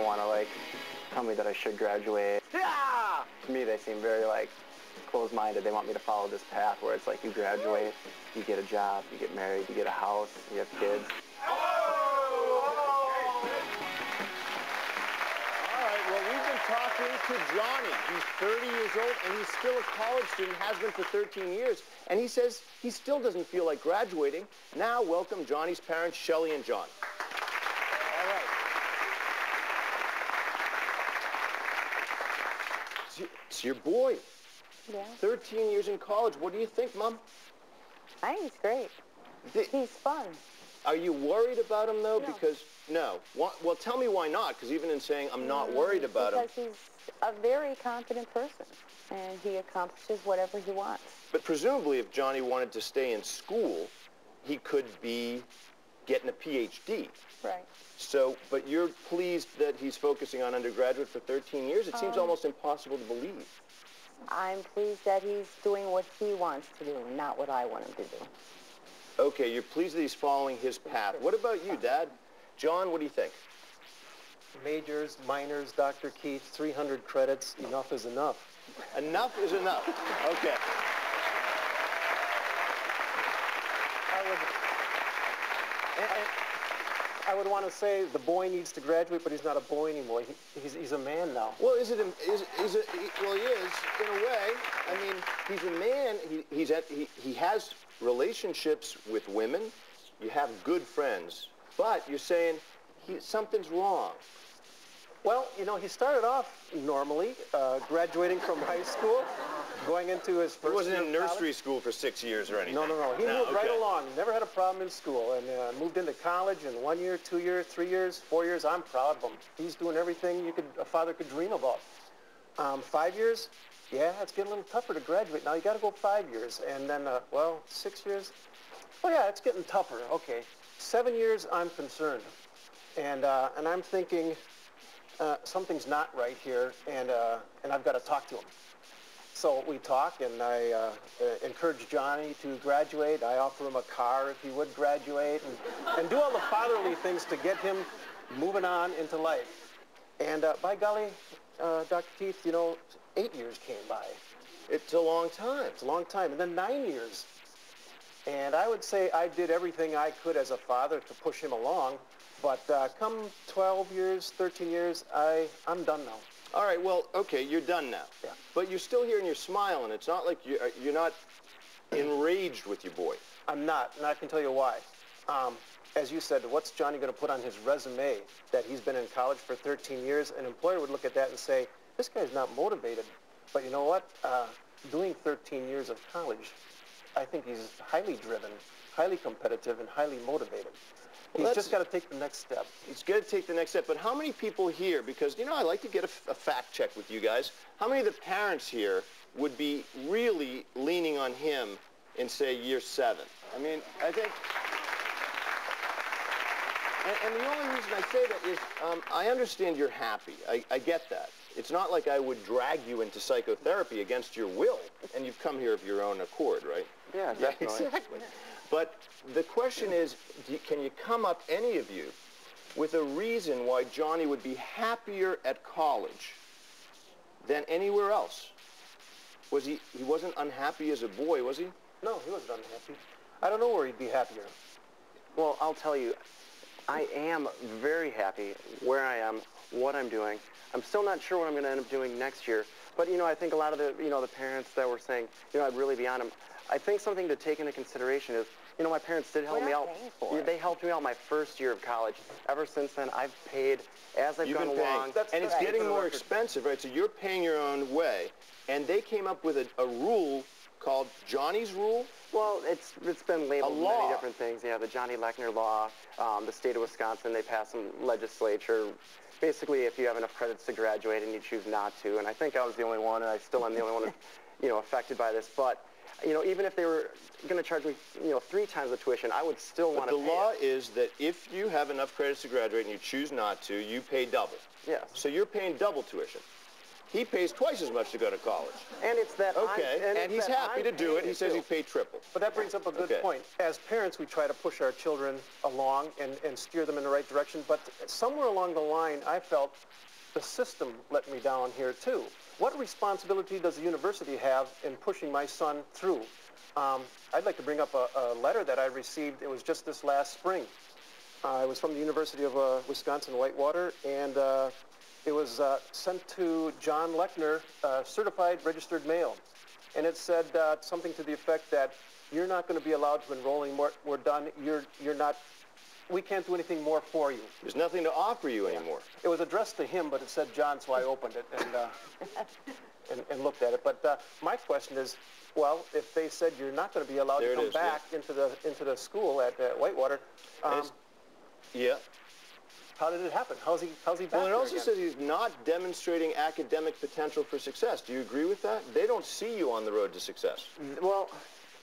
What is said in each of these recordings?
want to, like, tell me that I should graduate. Yeah! To me, they seem very, like, closed-minded. They want me to follow this path where it's like you graduate, you get a job, you get married, you get a house, you have kids. Talking to Johnny. He's 30 years old, and he's still a college student, has been for 13 years. And he says he still doesn't feel like graduating. Now, welcome Johnny's parents, Shelley and John. All right. It's your boy. Yeah. 13 years in college. What do you think, Mom? I think he's great. He's fun. Are you worried about him, though? No. Because, no. Well, tell me why not, because even in saying I'm not worried about him. Because he's a very confident person, and he accomplishes whatever he wants. But presumably, if Johnny wanted to stay in school, he could be getting a PhD. Right. So, but you're pleased that he's focusing on undergraduate for 13 years? It seems almost impossible to believe. I'm pleased that he's doing what he wants to do, not what I want him to do. Okay, you're pleased that he's following his path. What about you, Dad? John, what do you think? Majors, minors, Dr. Keith, 300 credits, enough is enough. Enough is enough. Okay. I would want to say the boy needs to graduate, but he's not a boy anymore. He's a man now. Well, well, he is in a way. I mean, he's a man. He has relationships with women. You have good friends, but you're saying something's wrong. Well, you know, he started off normally, graduating from high school, going into his first year. He wasn't in nursery college. school for 6 years or anything. No. He moved right along. Never had a problem in school, and moved into college in 1 year, 2 years, 3 years, 4 years. I'm proud of him. He's doing everything a father could dream about. 5 years, yeah, it's getting a little tougher to graduate. Now you got to go 5 years, and then, 6 years. Oh yeah, it's getting tougher. Okay, 7 years, I'm concerned, and I'm thinking something's not right here, and I've got to talk to him. So we talk, and I encourage Johnny to graduate. I offer him a car if he would graduate, and do all the fatherly things to get him moving on into life. And by golly, Dr. Keith, you know, 8 years came by. It's a long time. It's a long time. And then 9 years. And I would say I did everything I could as a father to push him along. But come 12 years, 13 years, I'm done now. All right, well, okay, you're done now. Yeah. But you're still here and you're smiling. It's not like you're not enraged with your boy. I'm not, and I can tell you why. As you said, what's Johnny going to put on his resume that he's been in college for 13 years? An employer would look at that and say, this guy's not motivated. But you know what? Doing 13 years of college, I think he's highly driven, highly competitive, and highly motivated. He's just got to take the next step. He's got to take the next step. But how many people here, because, you know, I like to get a fact check with you guys, how many of the parents here would be really leaning on him in, say, year 7? I mean, I think... And the only reason I say that is I understand you're happy. I get that. It's not like I would drag you into psychotherapy against your will, and you've come here of your own accord, right? Yeah, definitely. Exactly. But the question is, can you come up, any of you, with a reason why Johnny would be happier at college than anywhere else? He wasn't unhappy as a boy, was he? No, he wasn't unhappy. I don't know where he'd be happier. Well, I'll tell you, I am very happy where I am, what I'm doing. I'm still not sure what I'm going to end up doing next year. But, you know, I think a lot of the parents that were saying, you know, I'd really be on him. I think something to take into consideration is, you know, my parents did help me out. They helped me out my first year of college. Ever since then, I've paid as I've gone along. And it's getting more expensive, right? So you're paying your own way. And they came up with a rule called Johnny's Rule. Well, it's been labeled many different things. Yeah, the Johnny Lechner law, the state of Wisconsin, they passed some legislature. Basically, if you have enough credits to graduate and you choose not to, and I think I was the only one, and I still am the only one, you know, affected by this. But, you know, even if they were going to charge me, you know, 3 times the tuition, I would still want to pay. The law is that if you have enough credits to graduate and you choose not to, you pay double. Yes. So you're paying double tuition. He pays twice as much to go to college. And it's that Okay, and he's happy to do it. He says he paid triple. But that brings up a good point. As parents, we try to push our children along and steer them in the right direction. But somewhere along the line, I felt the system let me down here, too. What responsibility does the university have in pushing my son through? I'd like to bring up a letter that I received. It was just this last spring. It was from the University of Wisconsin-Whitewater, and it was sent to John Lechner, certified registered mail. And it said something to the effect that you're not going to be allowed to enroll anymore. We're done. You're not. We can't do anything more for you. There's nothing to offer you anymore. It was addressed to him, but it said John, so I opened it and looked at it. But my question is, well, if they said you're not going to be allowed to come back into the school at Whitewater, yeah. How did it happen? How's he back? Well, it also again? says he's not demonstrating academic potential for success. Do you agree with that? They don't see you on the road to success. Well,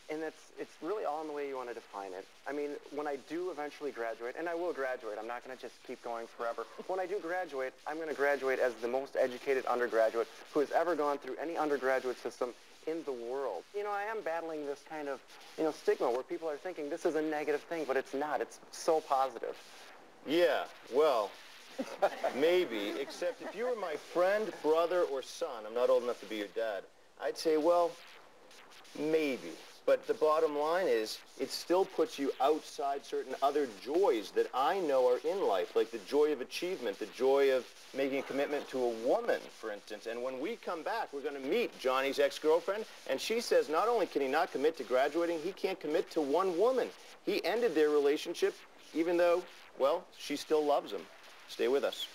and it's really all in the way you want to define it. I mean, when I do eventually graduate, and I will graduate, I'm not going to just keep going forever. When I do graduate, I'm going to graduate as the most educated undergraduate who has ever gone through any undergraduate system in the world. You know, I am battling this kind of, stigma where people are thinking this is a negative thing, but it's not. It's so positive. Yeah, well, maybe, except if you were my friend, brother, or son, I'm not old enough to be your dad, I'd say, well, maybe. But the bottom line is, it still puts you outside certain other joys that I know are in life, like the joy of achievement, the joy of making a commitment to a woman, for instance. And when we come back, we're going to meet Johnny's ex-girlfriend, and she says not only can he not commit to graduating, he can't commit to one woman. He ended their relationship, even though, well, she still loves him. Stay with us.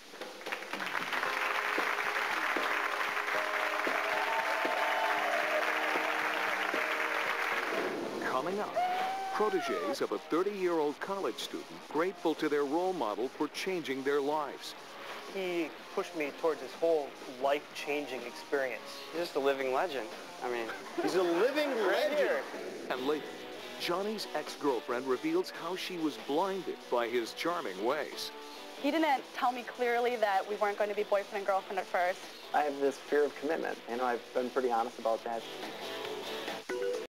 Coming up, protégés of a 30-year-old college student grateful to their role model for changing their lives. He pushed me towards this whole life-changing experience. He's just a living legend. I mean, he's a living legend. And later, Johnny's ex-girlfriend reveals how she was blinded by his charming ways. He didn't tell me clearly that we weren't going to be boyfriend and girlfriend at first. I have this fear of commitment. I've been pretty honest about that.